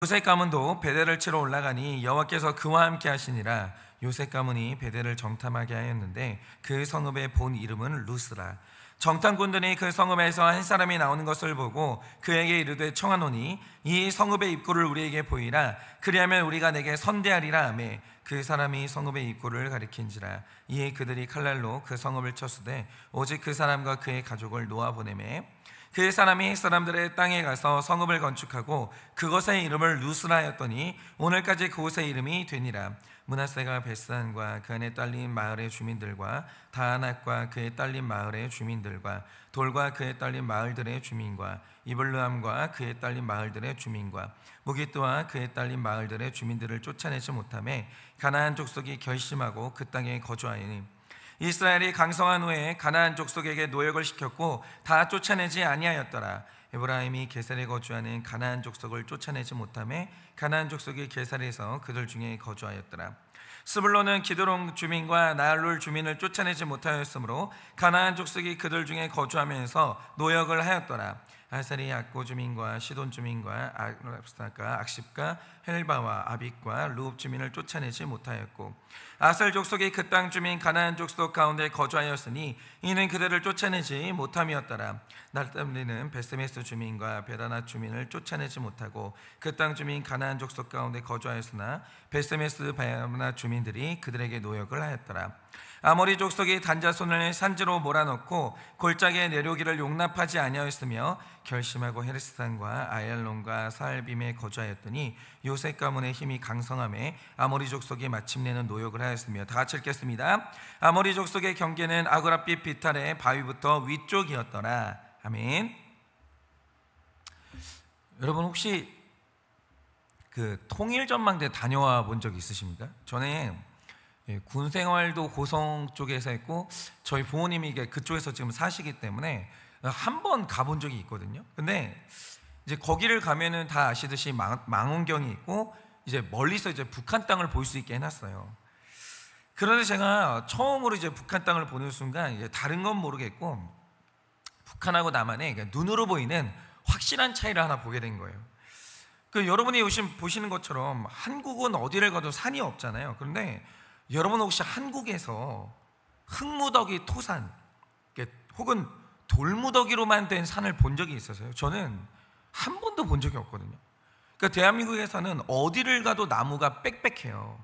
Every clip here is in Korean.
요셉 가문도 베델을 치러 올라가니 여호와께서 그와 함께 하시니라. 요셉 가문이 베델을 정탐하게 하였는데 그 성읍의 본 이름은 루스라. 정탐꾼들이 그 성읍에서 한 사람이 나오는 것을 보고 그에게 이르되 청하노니 이 성읍의 입구를 우리에게 보이라. 그리하면 우리가 내게 선대하리라 하매 그 사람이 성읍의 입구를 가리킨지라. 이에 그들이 칼날로 그 성읍을 쳤으되 오직 그 사람과 그의 가족을 놓아 보내매 그 사람이 사람들의 땅에 가서 성읍을 건축하고 그것의 이름을 루스라 하였더니 오늘까지 그곳의 이름이 되니라. 므낫세가 베스단과 그 안에 딸린 마을의 주민들과 다아낙과 그의 딸린 마을의 주민들과 돌과 그의 딸린 마을들의 주민과 이블르함과 그의 딸린 마을들의 주민과 무기뜨와 그의 딸린 마을들의 주민들을 쫓아내지 못하며 가나안 족속이 결심하고 그 땅에 거주하였니 이스라엘이 강성한 후에 가나안 족속에게 노역을 시켰고 다 쫓아내지 아니하였더라. 에브라임이 게살에 거주하는 가나안 족속을 쫓아내지 못하며 가나안 족속이 게살에서 그들 중에 거주하였더라. 스불론은 기드론 주민과 나알룰 주민을 쫓아내지 못하였으므로 가나안 족속이 그들 중에 거주하면서 노역을 하였더라. 아셀이 악고 주민과 시돈 주민과 아랍스타과 악십과 헬바와 아빅과 루읍 주민을 쫓아내지 못하였고 아셀 족속이 그 땅 주민 가나안 족속 가운데 거주하였으니 이는 그들을 쫓아내지 못함이었더라. 날땀리는 베스메스 주민과 베다나 주민을 쫓아내지 못하고 그 땅 주민 가나안 족속 가운데 거주하였으나 베스메스 베다나 주민들이 그들에게 노역을 하였더라. 아모리 족속이 단자손을 산지로 몰아넣고 골짜기에 내려오기를 용납하지 아니하였으며 결심하고 헤르스탄과 아얄론과 사알빔에 거주하였더니 요셉 가문의 힘이 강성함에 아모리 족속이 마침내는 노역을 하였으며. 다 같이 읽겠습니다. 아모리 족속의 경계는 아그라빛 비탈의 바위부터 위쪽이었더라. 아멘. 여러분 혹시 그 통일전망대 다녀와 본 적 있으십니까? 전에 군 생활도 고성 쪽에서 했고 저희 부모님이 그쪽에서 지금 사시기 때문에 한 번 가본 적이 있거든요. 근데 이제 거기를 가면은 다 아시듯이 망원경이 있고 이제 멀리서 이제 북한 땅을 볼 수 있게 해놨어요. 그런데 제가 처음으로 이제 북한 땅을 보는 순간 이제 다른 건 모르겠고 북한하고 남한의 눈으로 보이는 확실한 차이를 하나 보게 된 거예요. 여러분이 요즘 보시는 것처럼 한국은 어디를 가도 산이 없잖아요. 그런데 여러분 혹시 한국에서 흑무더기 토산 혹은 돌무더기로만 된 산을 본 적이 있어서요? 저는 한 번도 본 적이 없거든요. 대한민국에서는 어디를 가도 나무가 빽빽해요.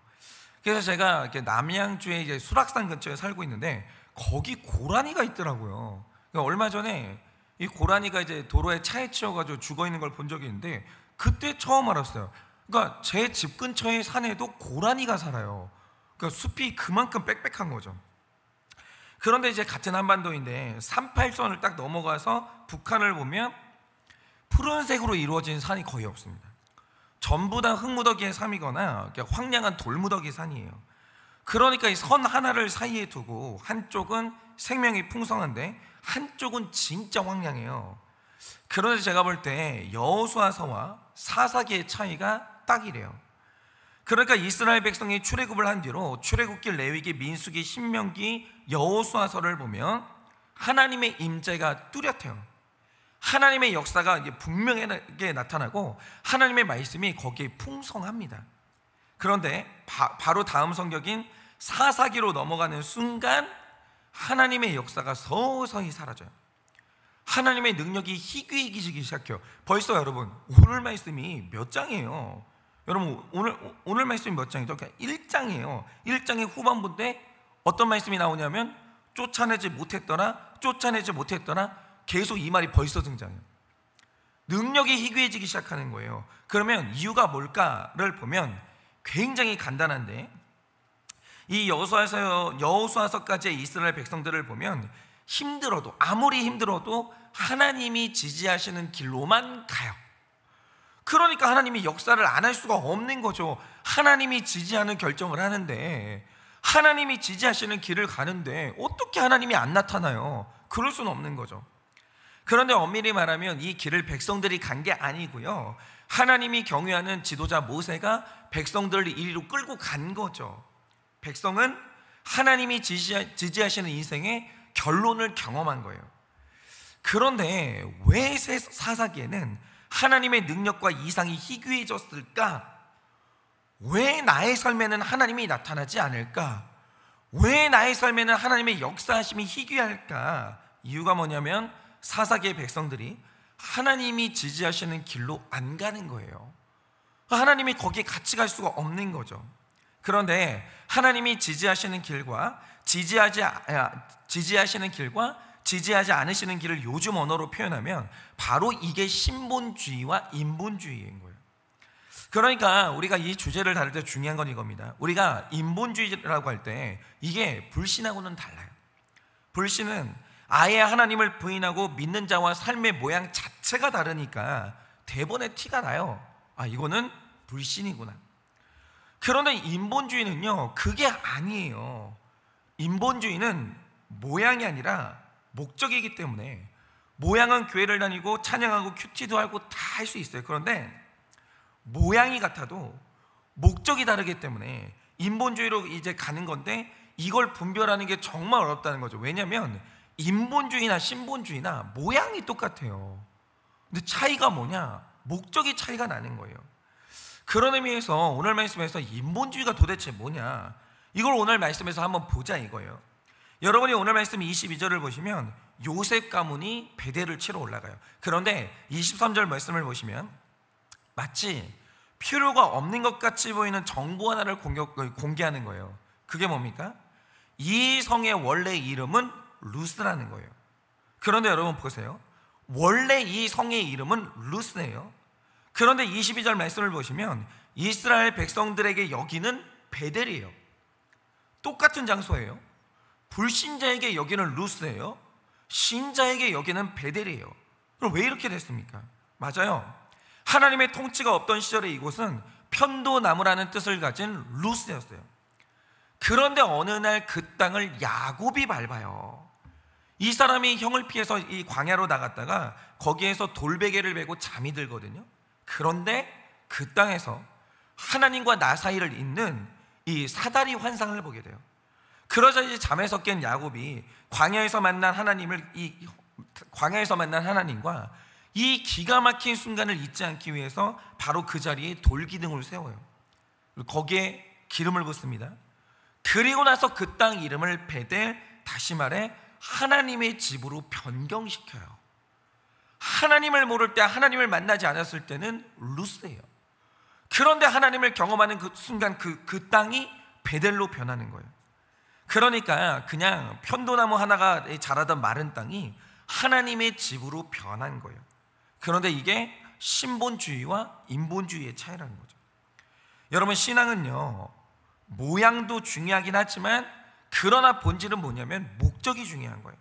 그래서 제가 남양주에 이제 수락산 근처에 살고 있는데 거기 고라니가 있더라고요. 얼마 전에 이 고라니가 이제 도로에 차에 치여가지고 죽어 있는 걸 본 적이 있는데 그때 처음 알았어요. 그러니까 제 집 근처의 산에도 고라니가 살아요. 그러니까 숲이 그만큼 빽빽한 거죠. 그런데 이제 같은 한반도인데 38선을 딱 넘어가서 북한을 보면 푸른색으로 이루어진 산이 거의 없습니다. 전부 다 흙무더기의 삶이거나 황량한 돌무더기 산이에요. 그러니까 이 선 하나를 사이에 두고 한쪽은 생명이 풍성한데 한쪽은 진짜 황량해요. 그런데 제가 볼 때 여호수아서와 사사기의 차이가 딱 이래요. 그러니까 이스라엘 백성이 출애굽을 한 뒤로 출애굽기, 레위기, 민수기, 신명기, 여호수아서를 보면 하나님의 임재가 뚜렷해요. 하나님의 역사가 분명하게 나타나고 하나님의 말씀이 거기에 풍성합니다. 그런데 바로 다음 성격인 사사기로 넘어가는 순간 하나님의 역사가 서서히 사라져요. 하나님의 능력이 희귀해지기 시작해요. 벌써 여러분 오늘 말씀이 몇 장이에요? 여러분 오늘 말씀이 몇 장이죠? 그러니까 1장이에요 1장의 후반부인데 어떤 말씀이 나오냐면 쫓아내지 못했더라 계속 이 말이 벌써 등장해요. 능력이 희귀해지기 시작하는 거예요. 그러면 이유가 뭘까를 보면 굉장히 간단한데 이 여호수아서까지의 이스라엘 백성들을 보면 아무리 힘들어도 하나님이 지지하시는 길로만 가요. 그러니까 하나님이 역사를 안 할 수가 없는 거죠. 하나님이 지지하는 결정을 하는데 하나님이 지지하시는 길을 가는데 어떻게 하나님이 안 나타나요? 그럴 수는 없는 거죠. 그런데 엄밀히 말하면 이 길을 백성들이 간 게 아니고요, 하나님이 경유하는 지도자 모세가 백성들을 이리로 끌고 간 거죠. 백성은 하나님이 지지하시는 인생의 결론을 경험한 거예요. 그런데 왜 사사기에는 하나님의 능력과 이상이 희귀해졌을까? 왜 나의 삶에는 하나님이 나타나지 않을까? 왜 나의 삶에는 하나님의 역사하심이 희귀할까? 이유가 뭐냐면 사사기의 백성들이 하나님이 지지하시는 길로 안 가는 거예요. 하나님이 거기에 같이 갈 수가 없는 거죠. 그런데 하나님이 지지하시는 길과 지지하지 않으시는 길을 요즘 언어로 표현하면 바로 이게 신본주의와 인본주의인 거예요. 그러니까 우리가 이 주제를 다룰 때 중요한 건 이겁니다. 우리가 인본주의라고 할 때 이게 불신하고는 달라요. 불신은 아예 하나님을 부인하고 믿는 자와 삶의 모양 자체가 다르니까 대본에 티가 나요. 아, 이거는 불신이구나. 그런데 인본주의는요, 그게 아니에요. 인본주의는 모양이 아니라 목적이기 때문에, 모양은 교회를 다니고 찬양하고 큐티도 하고 다 할 수 있어요. 그런데 모양이 같아도 목적이 다르기 때문에 인본주의로 이제 가는 건데, 이걸 분별하는 게 정말 어렵다는 거죠. 왜냐하면 인본주의나 신본주의나 모양이 똑같아요. 근데 차이가 뭐냐? 목적이 차이가 나는 거예요. 그런 의미에서 오늘 말씀에서 인본주의가 도대체 뭐냐, 이걸 오늘 말씀에서 한번 보자 이거예요. 여러분이 오늘 말씀 22절을 보시면 요셉 가문이 베델을 치러 올라가요. 그런데 23절 말씀을 보시면 마치 필요가 없는 것 같이 보이는 정보 하나를 공개하는 거예요. 그게 뭡니까? 이 성의 원래 이름은 루스라는 거예요. 그런데 여러분 보세요. 원래 이 성의 이름은 루스예요. 그런데 22절 말씀을 보시면 이스라엘 백성들에게 여기는 베델이에요. 똑같은 장소예요. 불신자에게 여기는 루스예요. 신자에게 여기는 베델이에요. 그럼 왜 이렇게 됐습니까? 맞아요. 하나님의 통치가 없던 시절에 이곳은 편도나무라는 뜻을 가진 루스였어요. 그런데 어느 날 그 땅을 야곱이 밟아요. 이 사람이 형을 피해서 이 광야로 나갔다가 거기에서 돌베개를 메고 잠이 들거든요. 그런데 그 땅에서 하나님과 나 사이를 잇는 이 사다리 환상을 보게 돼요. 그러자 이제 잠에서 깬 야곱이 광야에서 만난 하나님과 이 기가 막힌 순간을 잊지 않기 위해서 바로 그 자리에 돌기둥을 세워요. 거기에 기름을 붓습니다. 그리고 나서 그 땅 이름을 베델, 다시 말해 하나님의 집으로 변경시켜요. 하나님을 모를 때, 하나님을 만나지 않았을 때는 루스예요. 그런데 하나님을 경험하는 그 순간 그 땅이 베델로 변하는 거예요. 그러니까 그냥 편도나무 하나가 자라던 마른 땅이 하나님의 집으로 변한 거예요. 그런데 이게 신본주의와 인본주의의 차이라는 거죠. 여러분, 신앙은요, 모양도 중요하긴 하지만 그러나 본질은 뭐냐면 목적이 중요한 거예요.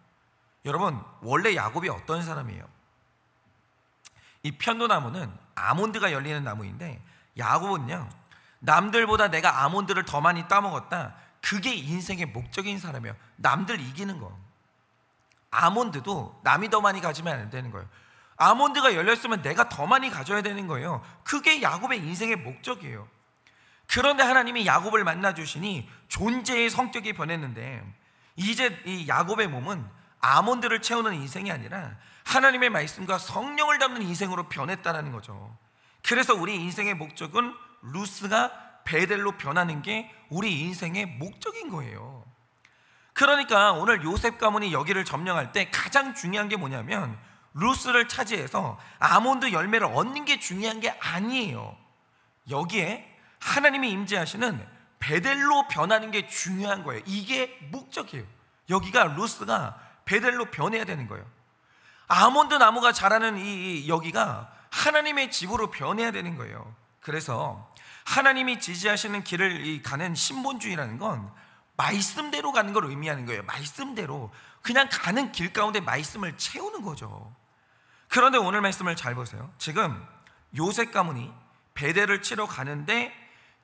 여러분, 원래 야곱이 어떤 사람이에요? 이 편도나무는 아몬드가 열리는 나무인데, 야곱은요, 남들보다 내가 아몬드를 더 많이 따먹었다, 그게 인생의 목적인 사람이에요. 남들 이기는 거. 아몬드도 남이 더 많이 가지면 안 되는 거예요. 아몬드가 열렸으면 내가 더 많이 가져야 되는 거예요. 그게 야곱의 인생의 목적이에요. 그런데 하나님이 야곱을 만나 주시니 존재의 성격이 변했는데, 이제 이 야곱의 몸은 아몬드를 채우는 인생이 아니라 하나님의 말씀과 성령을 담는 인생으로 변했다는 거죠. 그래서 우리 인생의 목적은 루스가 베델로 변하는 게 우리 인생의 목적인 거예요. 그러니까 오늘 요셉 가문이 여기를 점령할 때 가장 중요한 게 뭐냐면 루스를 차지해서 아몬드 열매를 얻는 게 중요한 게 아니에요. 여기에 하나님이 임재하시는 베델로 변하는 게 중요한 거예요. 이게 목적이에요. 여기가 루스가 베델로 변해야 되는 거예요. 아몬드 나무가 자라는 여기가 하나님의 집으로 변해야 되는 거예요. 그래서 하나님이 지지하시는 길을 가는 신본주의라는 건 말씀대로 가는 걸 의미하는 거예요. 말씀대로 그냥 가는 길 가운데 말씀을 채우는 거죠. 그런데 오늘 말씀을 잘 보세요. 지금 요셉 가문이 베델을 치러 가는데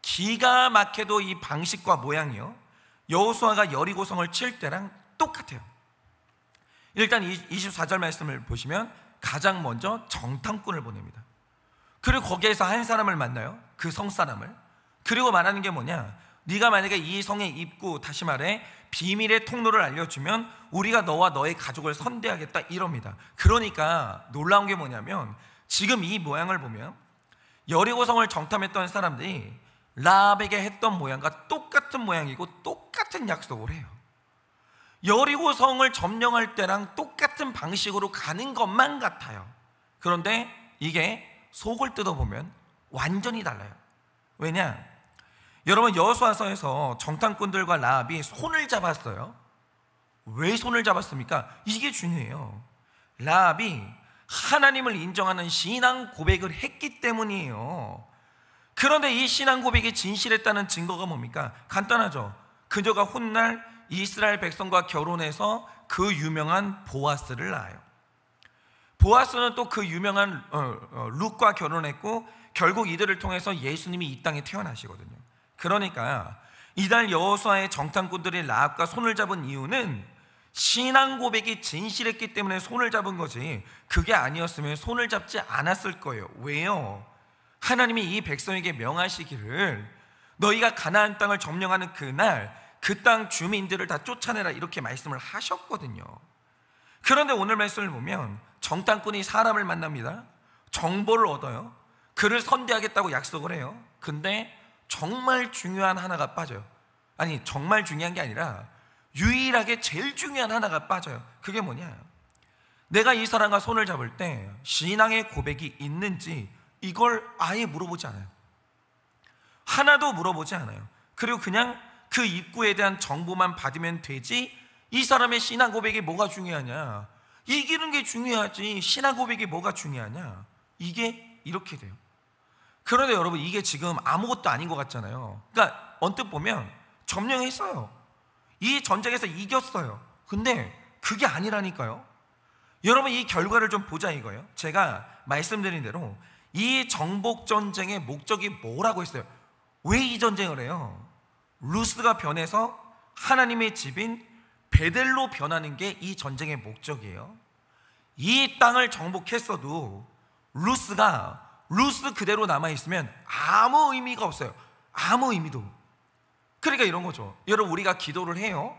기가 막혀도 이 방식과 모양이요, 여호수아가 여리고성을 칠 때랑 똑같아요. 일단 24절 말씀을 보시면 가장 먼저 정탐꾼을 보냅니다. 그리고 거기에서 한 사람을 만나요. 그 성사람을. 그리고 말하는 게 뭐냐, 네가 만약에 이 성의 입구, 다시 말해 비밀의 통로를 알려주면 우리가 너와 너의 가족을 선대하겠다, 이럽니다. 그러니까 놀라운 게 뭐냐면 지금 이 모양을 보면 여리고성을 정탐했던 사람들이 라합에게 했던 모양과 똑같은 모양이고 똑같은 약속을 해요. 여리고성을 점령할 때랑 똑같은 방식으로 가는 것만 같아요. 그런데 이게 속을 뜯어보면 완전히 달라요. 왜냐? 여러분, 여호수아서에서 정탐꾼들과 라합이 손을 잡았어요. 왜 손을 잡았습니까? 이게 중요해요. 라합이 하나님을 인정하는 신앙 고백을 했기 때문이에요. 그런데 이 신앙 고백이 진실했다는 증거가 뭡니까? 간단하죠. 그녀가 훗날 이스라엘 백성과 결혼해서 그 유명한 보아스를 낳아요. 보아스는 또 그 유명한 룻과 결혼했고 결국 이들을 통해서 예수님이 이 땅에 태어나시거든요. 그러니까 이달 여호수아의 정탐꾼들이 라합과 손을 잡은 이유는 신앙 고백이 진실했기 때문에 손을 잡은 거지, 그게 아니었으면 손을 잡지 않았을 거예요. 왜요? 하나님이 이 백성에게 명하시기를 너희가 가나안 땅을 점령하는 그날 그 땅 주민들을 다 쫓아내라, 이렇게 말씀을 하셨거든요. 그런데 오늘 말씀을 보면 정탐꾼이 사람을 만납니다. 정보를 얻어요. 그를 선대하겠다고 약속을 해요. 근데 정말 중요한 하나가 빠져요. 아니, 정말 중요한 게 아니라 유일하게 제일 중요한 하나가 빠져요. 그게 뭐냐? 내가 이 사람과 손을 잡을 때 신앙의 고백이 있는지 이걸 아예 물어보지 않아요. 하나도 물어보지 않아요. 그리고 그냥 그 입구에 대한 정보만 받으면 되지, 이 사람의 신앙 고백이 뭐가 중요하냐, 이기는 게 중요하지 신앙 고백이 뭐가 중요하냐, 이게 이렇게 돼요. 그런데 여러분, 이게 지금 아무것도 아닌 것 같잖아요. 그러니까 언뜻 보면 점령했어요. 이 전쟁에서 이겼어요. 근데 그게 아니라니까요. 여러분, 이 결과를 좀 보자 이거예요. 제가 말씀드린 대로 이 정복 전쟁의 목적이 뭐라고 했어요? 왜 이 전쟁을 해요? 루스가 변해서 하나님의 집인 베델로 변하는 게 이 전쟁의 목적이에요. 이 땅을 정복했어도 루스 그대로 남아있으면 아무 의미가 없어요. 아무 의미도. 그러니까 이런 거죠. 여러분, 우리가 기도를 해요.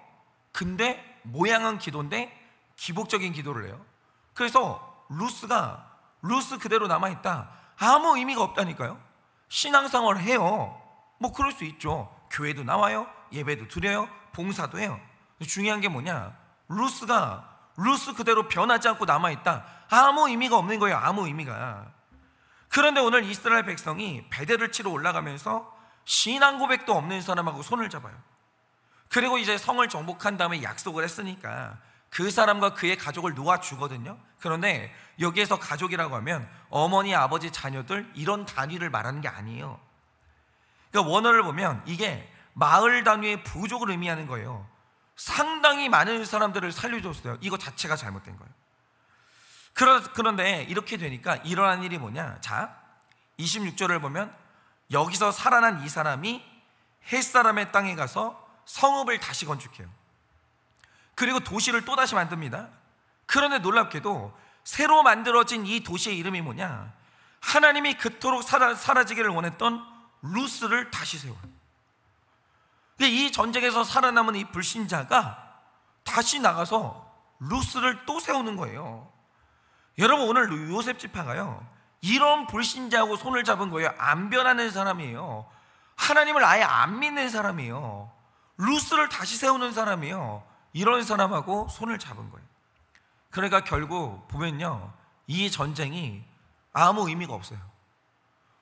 근데 모양은 기도인데 기복적인 기도를 해요. 그래서 루스 그대로 남아있다, 아무 의미가 없다니까요. 신앙생활을 해요. 뭐 그럴 수 있죠. 교회도 나와요, 예배도 드려요, 봉사도 해요. 중요한 게 뭐냐? 루스 그대로 변하지 않고 남아있다, 아무 의미가 없는 거예요. 아무 의미가. 그런데 오늘 이스라엘 백성이 베델을 치러 올라가면서 신앙 고백도 없는 사람하고 손을 잡아요. 그리고 이제 성을 정복한 다음에 약속을 했으니까 그 사람과 그의 가족을 놓아주거든요. 그런데 여기에서 가족이라고 하면 어머니, 아버지, 자녀들, 이런 단위를 말하는 게 아니에요. 그러니까 원어를 보면 이게 마을 단위의 부족을 의미하는 거예요. 상당히 많은 사람들을 살려줬어요. 이거 자체가 잘못된 거예요. 그런데 이렇게 되니까 일어난 일이 뭐냐? 자, 26절을 보면 여기서 살아난 이 사람이 헷사람의 땅에 가서 성읍을 다시 건축해요. 그리고 도시를 또다시 만듭니다. 그런데 놀랍게도 새로 만들어진 이 도시의 이름이 뭐냐? 하나님이 그토록 사라지기를 원했던 루스를 다시 세워요. 이 전쟁에서 살아남은 이 불신자가 다시 나가서 루스를 또 세우는 거예요. 여러분, 오늘 요셉 지파가요, 이런 불신자하고 손을 잡은 거예요. 안 변하는 사람이에요. 하나님을 아예 안 믿는 사람이에요. 루스를 다시 세우는 사람이에요. 이런 사람하고 손을 잡은 거예요. 그러니까 결국 보면요, 이 전쟁이 아무 의미가 없어요.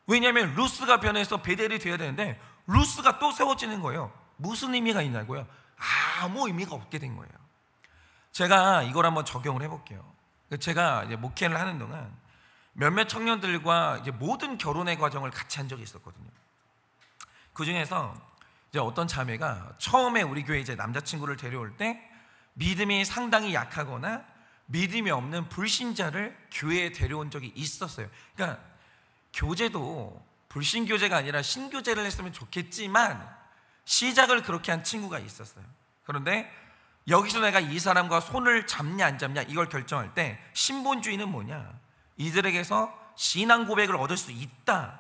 왜냐하면 루스가 변해서 베델이 되어야 되는데 루스가 또 세워지는 거예요. 무슨 의미가 있냐고요? 아무 의미가 없게 된 거예요. 제가 이걸 한번 적용을 해볼게요. 제가 이제 목회를 하는 동안 몇몇 청년들과 이제 모든 결혼의 과정을 같이 한 적이 있었거든요. 그 중에서 이제 어떤 자매가 처음에 우리 교회 이제 남자친구를 데려올 때 믿음이 상당히 약하거나 믿음이 없는 불신자를 교회에 데려온 적이 있었어요. 그러니까 교제도 불신교제가 아니라 신교제를 했으면 좋겠지만 시작을 그렇게 한 친구가 있었어요. 그런데 여기서 내가 이 사람과 손을 잡냐 안 잡냐 이걸 결정할 때 신본주의는 뭐냐? 이들에게서 신앙 고백을 얻을 수 있다,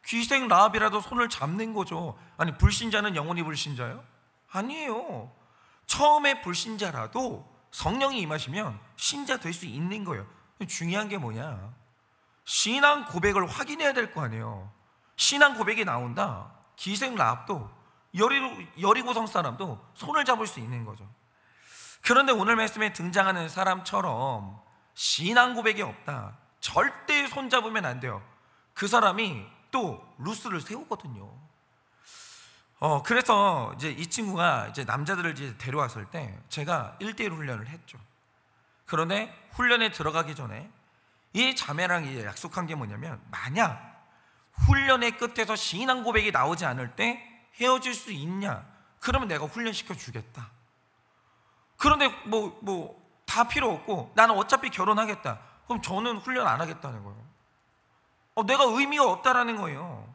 귀생 라합이라도 손을 잡는 거죠. 아니, 불신자는 영원히 불신자예요? 아니에요. 처음에 불신자라도 성령이 임하시면 신자 될 수 있는 거예요. 중요한 게 뭐냐? 신앙 고백을 확인해야 될 거 아니에요. 신앙 고백이 나온다. 기생 라합도 여리고성 사람도 손을 잡을 수 있는 거죠. 그런데 오늘 말씀에 등장하는 사람처럼 신앙 고백이 없다, 절대 손 잡으면 안 돼요. 그 사람이 또 루스를 세우거든요. 그래서 이제 이 친구가 이제 남자들을 이제 데려왔을 때 제가 1대1 훈련을 했죠. 그런데 훈련에 들어가기 전에 이 자매랑 이제 약속한 게 뭐냐면, 만약 훈련의 끝에서 신앙 고백이 나오지 않을 때 헤어질 수 있냐, 그러면 내가 훈련시켜 주겠다. 그런데 다 필요 없고 나는 어차피 결혼하겠다, 그럼 저는 훈련 안 하겠다는 거예요. 내가 의미가 없다라는 거예요.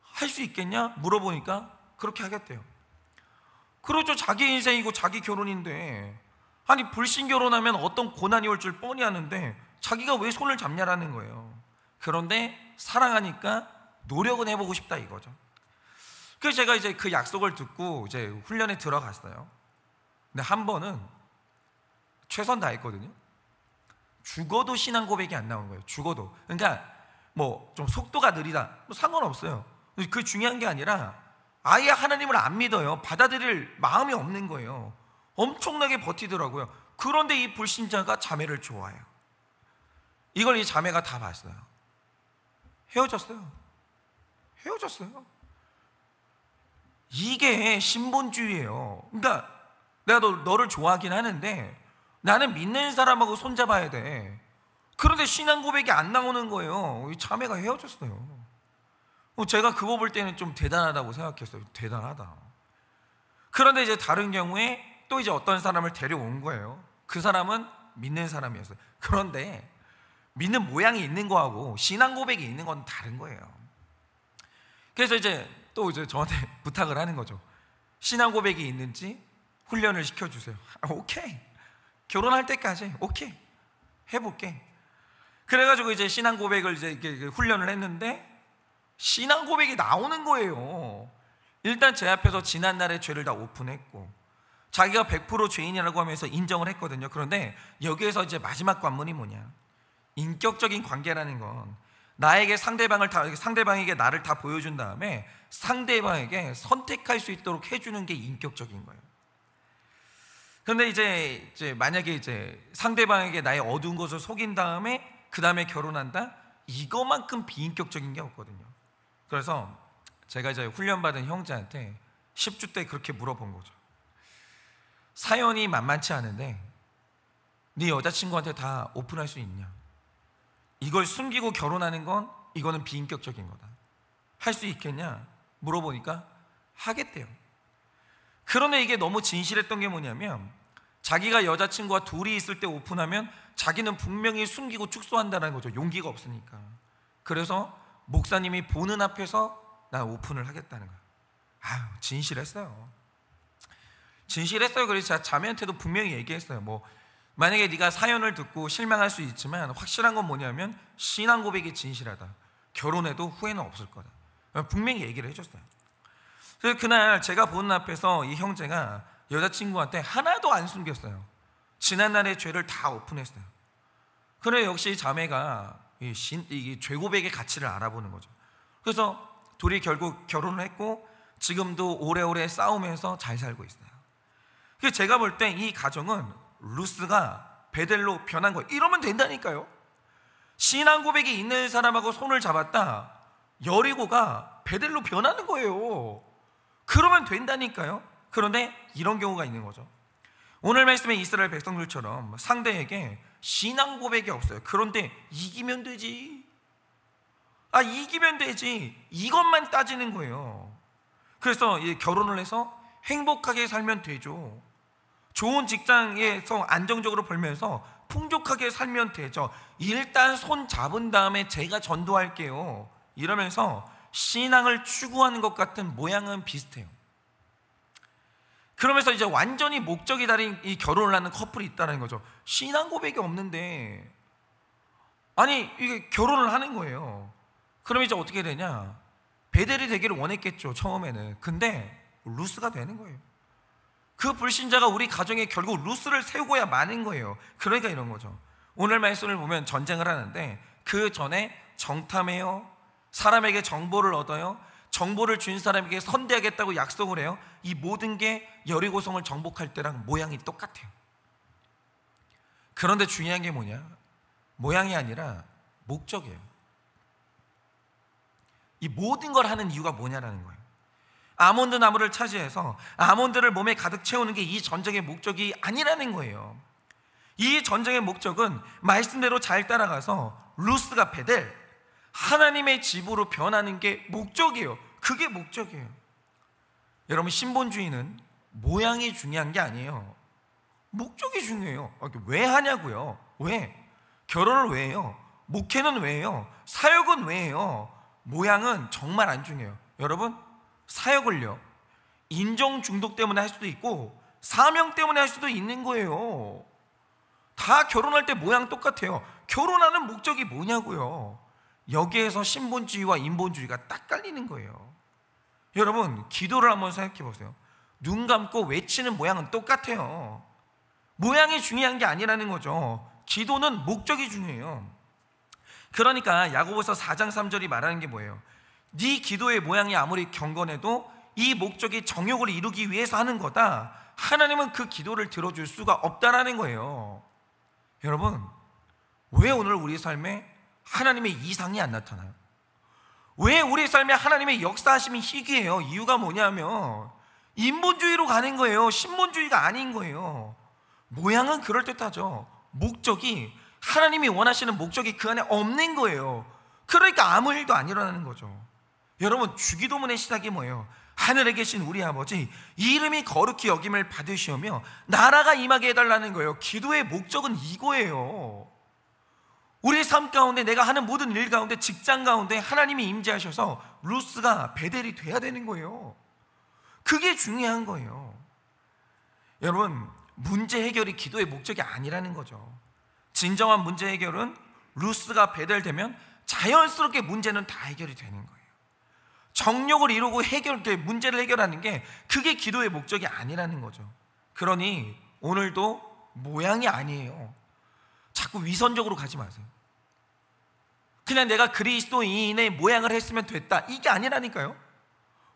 할 수 있겠냐 물어보니까 그렇게 하겠대요. 그렇죠. 자기 인생이고 자기 결혼인데, 아니 불신 결혼하면 어떤 고난이 올 줄 뻔히 아는데 자기가 왜 손을 잡냐라는 거예요. 그런데 사랑하니까 노력은 해보고 싶다 이거죠. 그래서 제가 이제 그 약속을 듣고 이제 훈련에 들어갔어요. 근데 한 번은 최선 다했거든요. 죽어도 신앙 고백이 안 나오는 거예요. 죽어도. 그러니까 좀 속도가 느리다, 상관없어요. 그게 중요한 게 아니라 아예 하나님을 안 믿어요. 받아들일 마음이 없는 거예요. 엄청나게 버티더라고요. 그런데 이 불신자가 자매를 좋아해요. 이걸 이 자매가 다 봤어요. 헤어졌어요. 이게 신본주의예요. 그러니까 내가 너를 좋아하긴 하는데 나는 믿는 사람하고 손잡아야 돼. 그런데 신앙 고백이 안 나오는 거예요. 이 자매가 헤어졌어요. 제가 그거 볼 때는 좀 대단하다고 생각했어요. 대단하다. 그런데 이제 다른 경우에 또 이제 어떤 사람을 데려온 거예요. 그 사람은 믿는 사람이었어요. 그런데 믿는 모양이 있는 거하고 신앙 고백이 있는 건 다른 거예요. 그래서 이제 또 이제 저한테 부탁을 하는 거죠. 신앙 고백이 있는지 훈련을 시켜주세요. 오케이. 결혼할 때까지 오케이. 해볼게. 그래가지고 이제 신앙 고백을 이제 이렇게 훈련을 했는데 신앙 고백이 나오는 거예요. 일단 제 앞에서 지난날의 죄를 다 오픈했고 자기가 100% 죄인이라고 하면서 인정을 했거든요. 그런데 여기에서 이제 마지막 관문이 뭐냐, 인격적인 관계라는 건 나에게 상대방에게 나를 다 보여준 다음에 상대방에게 선택할 수 있도록 해주는 게 인격적인 거예요. 그런데 이제 만약에 이제 상대방에게 나의 어두운 것을 속인 다음에 그 다음에 결혼한다, 이거만큼 비인격적인 게 없거든요. 그래서 제가 이제 훈련받은 형제한테 10주 때 그렇게 물어본 거죠. 사연이 만만치 않은데 네 여자친구한테 다 오픈할 수 있냐? 이걸 숨기고 결혼하는 건 이거는 비인격적인 거다. 할 수 있겠냐? 물어보니까 하겠대요. 그런데 이게 너무 진실했던 게 뭐냐면, 자기가 여자친구와 둘이 있을 때 오픈하면 자기는 분명히 숨기고 축소한다는 거죠. 용기가 없으니까. 그래서 목사님이 보는 앞에서 난 오픈을 하겠다는 거예요. 진실했어요. 그래서 제가 자매한테도 분명히 얘기했어요. 만약에 네가 사연을 듣고 실망할 수 있지만 확실한 건 뭐냐면 신앙 고백이 진실하다. 결혼해도 후회는 없을 거다. 분명히 얘기를 해줬어요. 그래서 그날 제가 보는 앞에서 이 형제가 여자친구한테 하나도 안 숨겼어요. 지난날의 죄를 다 오픈했어요. 그래 역시 자매가 이 죄 고백의 가치를 알아보는 거죠. 그래서 둘이 결국 결혼을 했고 지금도 오래오래 싸우면서 잘 살고 있어요. 그래서 제가 볼 때 이 가정은 루스가 베델로 변한 거예요. 이러면 된다니까요. 신앙 고백이 있는 사람하고 손을 잡았다, 여리고가 베델로 변하는 거예요. 그러면 된다니까요. 그런데 이런 경우가 있는 거죠. 오늘 말씀에 이스라엘 백성들처럼 상대에게 신앙 고백이 없어요. 그런데 이기면 되지. 이기면 되지. 이것만 따지는 거예요. 그래서 결혼을 해서 행복하게 살면 되죠. 좋은 직장에서 안정적으로 벌면서 풍족하게 살면 되죠. 일단 손 잡은 다음에 제가 전도할게요, 이러면서 신앙을 추구하는 것 같은 모양은 비슷해요. 그러면서 이제 완전히 목적이 다른 이 결혼을 하는 커플이 있다는 거죠. 신앙 고백이 없는데 이게 결혼을 하는 거예요. 그럼 이제 어떻게 되냐, 베델이 되기를 원했겠죠 처음에는. 근데 루스가 되는 거예요. 그 불신자가 우리 가정에 결국 루스를 세우고야 마는 거예요. 그러니까 이런 거죠. 오늘 말씀을 보면 전쟁을 하는데 그 전에 정탐해요. 사람에게 정보를 얻어요. 정보를 준 사람에게 선대하겠다고 약속을 해요. 이 모든 게 여리고성을 정복할 때랑 모양이 똑같아요. 그런데 중요한 게 뭐냐? 모양이 아니라 목적이에요. 이 모든 걸 하는 이유가 뭐냐라는 거예요. 아몬드 나무를 차지해서 아몬드를 몸에 가득 채우는 게 이 전쟁의 목적이 아니라는 거예요. 이 전쟁의 목적은 말씀대로 잘 따라가서 루스가 베델, 하나님의 집으로 변하는 게 목적이에요. 그게 목적이에요. 여러분, 신본주의는 모양이 중요한 게 아니에요. 목적이 중요해요. 왜 하냐고요? 왜? 결혼을 왜 해요? 목회는 왜 해요? 사역은 왜 해요? 모양은 정말 안 중요해요. 여러분, 사역을요, 인정 중독 때문에 할 수도 있고 사명 때문에 할 수도 있는 거예요. 다 결혼할 때 모양 똑같아요. 결혼하는 목적이 뭐냐고요? 여기에서 신본주의와 인본주의가 딱 갈리는 거예요. 여러분, 기도를 한번 생각해 보세요. 눈 감고 외치는 모양은 똑같아요. 모양이 중요한 게 아니라는 거죠. 기도는 목적이 중요해요. 그러니까 야고보서 4장 3절이 말하는 게 뭐예요? 네 기도의 모양이 아무리 경건해도 이 목적이 정욕을 이루기 위해서 하는 거다. 하나님은 그 기도를 들어줄 수가 없다라는 거예요. 여러분, 왜 오늘 우리 삶에 하나님의 이상이 안 나타나요? 왜 우리 삶에 하나님의 역사하심이 희귀해요? 이유가 뭐냐면 인본주의로 가는 거예요. 신본주의가 아닌 거예요. 모양은 그럴듯하죠. 목적이, 하나님이 원하시는 목적이 그 안에 없는 거예요. 그러니까 아무 일도 안 일어나는 거죠. 여러분, 주기도문의 시작이 뭐예요? 하늘에 계신 우리 아버지, 이름이 거룩히 여김을 받으시오며 나라가 임하게 해달라는 거예요. 기도의 목적은 이거예요. 우리 삶 가운데, 내가 하는 모든 일 가운데, 직장 가운데 하나님이 임재하셔서 루스가 베델이 돼야 되는 거예요. 그게 중요한 거예요. 여러분, 문제 해결이 기도의 목적이 아니라는 거죠. 진정한 문제 해결은 루스가 베델되면 자연스럽게 문제는 다 해결이 되는 거예요. 정욕을 이루고 문제를 해결하는 게, 그게 기도의 목적이 아니라는 거죠. 그러니 오늘도 모양이 아니에요. 자꾸 위선적으로 가지 마세요. 그냥 내가 그리스도인의 모양을 했으면 됐다, 이게 아니라니까요.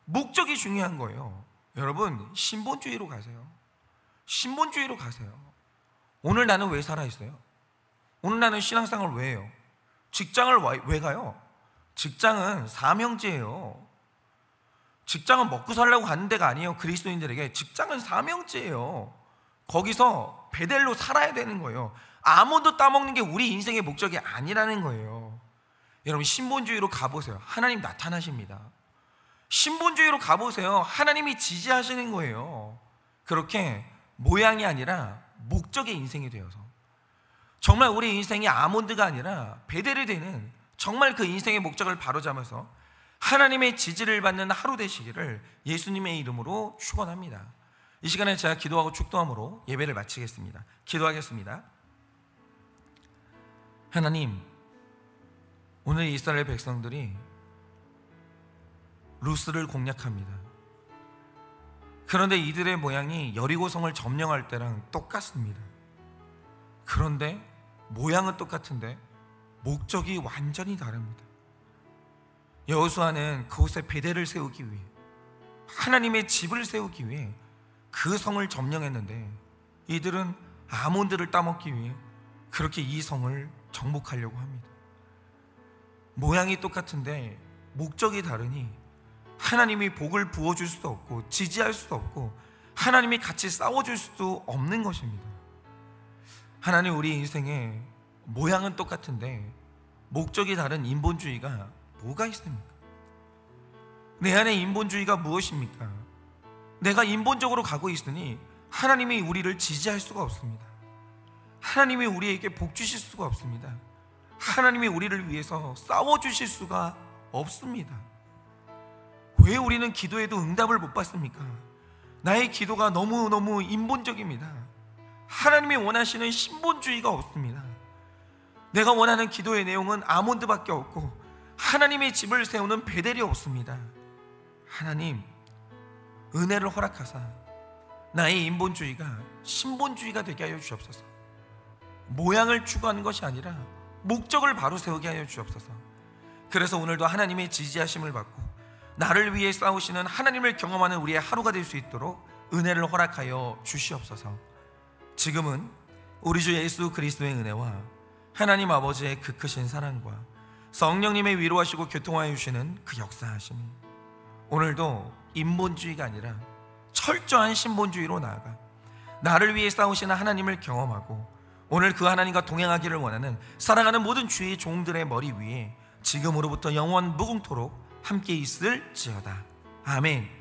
목적이 중요한 거예요. 여러분, 신본주의로 가세요. 신본주의로 가세요. 오늘 나는 왜 살아있어요? 오늘 나는 신앙생활을 왜 해요? 직장을 왜 가요? 직장은 사명제예요. 직장은 먹고 살려고 가는 데가 아니에요. 그리스도인들에게 직장은 사명제예요. 거기서 베델로 살아야 되는 거예요. 아몬드 따먹는 게 우리 인생의 목적이 아니라는 거예요. 여러분, 신본주의로 가보세요. 하나님 나타나십니다. 신본주의로 가보세요. 하나님이 지지하시는 거예요. 그렇게 모양이 아니라 목적의 인생이 되어서, 정말 우리 인생이 아몬드가 아니라 베델이 되는, 정말 그 인생의 목적을 바로잡아서 하나님의 지지를 받는 하루 되시기를 예수님의 이름으로 축원합니다. 이 시간에 제가 기도하고 축도함으로 예배를 마치겠습니다. 기도하겠습니다. 하나님, 오늘 이스라엘 백성들이 루스를 공략합니다. 그런데 이들의 모양이 여리고성을 점령할 때랑 똑같습니다. 그런데 모양은 똑같은데 목적이 완전히 다릅니다. 여호수아는 그곳에 베델을 세우기 위해, 하나님의 집을 세우기 위해 그 성을 점령했는데, 이들은 아몬드를 따먹기 위해 그렇게 이 성을 정복하려고 합니다. 모양이 똑같은데 목적이 다르니 하나님이 복을 부어줄 수도 없고 지지할 수도 없고 하나님이 같이 싸워줄 수도 없는 것입니다. 하나님, 우리 인생에 모양은 똑같은데 목적이 다른 인본주의가 뭐가 있습니까? 내 안에 인본주의가 무엇입니까? 내가 인본적으로 가고 있으니 하나님이 우리를 지지할 수가 없습니다. 하나님이 우리에게 복 주실 수가 없습니다. 하나님이 우리를 위해서 싸워주실 수가 없습니다. 왜 우리는 기도해도 응답을 못 받습니까? 나의 기도가 너무너무 인본적입니다. 하나님이 원하시는 신본주의가 없습니다. 내가 원하는 기도의 내용은 아몬드밖에 없고 하나님의 집을 세우는 베델이 없습니다. 하나님, 은혜를 허락하사 나의 인본주의가 신본주의가 되게 하여 주옵소서. 모양을 추구하는 것이 아니라 목적을 바로 세우게 하여 주옵소서. 그래서 오늘도 하나님의 지지하심을 받고 나를 위해 싸우시는 하나님을 경험하는 우리의 하루가 될 수 있도록 은혜를 허락하여 주시옵소서. 지금은 우리 주 예수 그리스도의 은혜와 하나님 아버지의 그 크신 사랑과 성령님의 위로하시고 교통하여 주시는 그 역사하심이 오늘도 인본주의가 아니라 철저한 신본주의로 나아가 나를 위해 싸우시는 하나님을 경험하고 오늘 그 하나님과 동행하기를 원하는 사랑하는 모든 주의 종들의 머리 위에 지금으로부터 영원 무궁토록 함께 있을지어다. 아멘.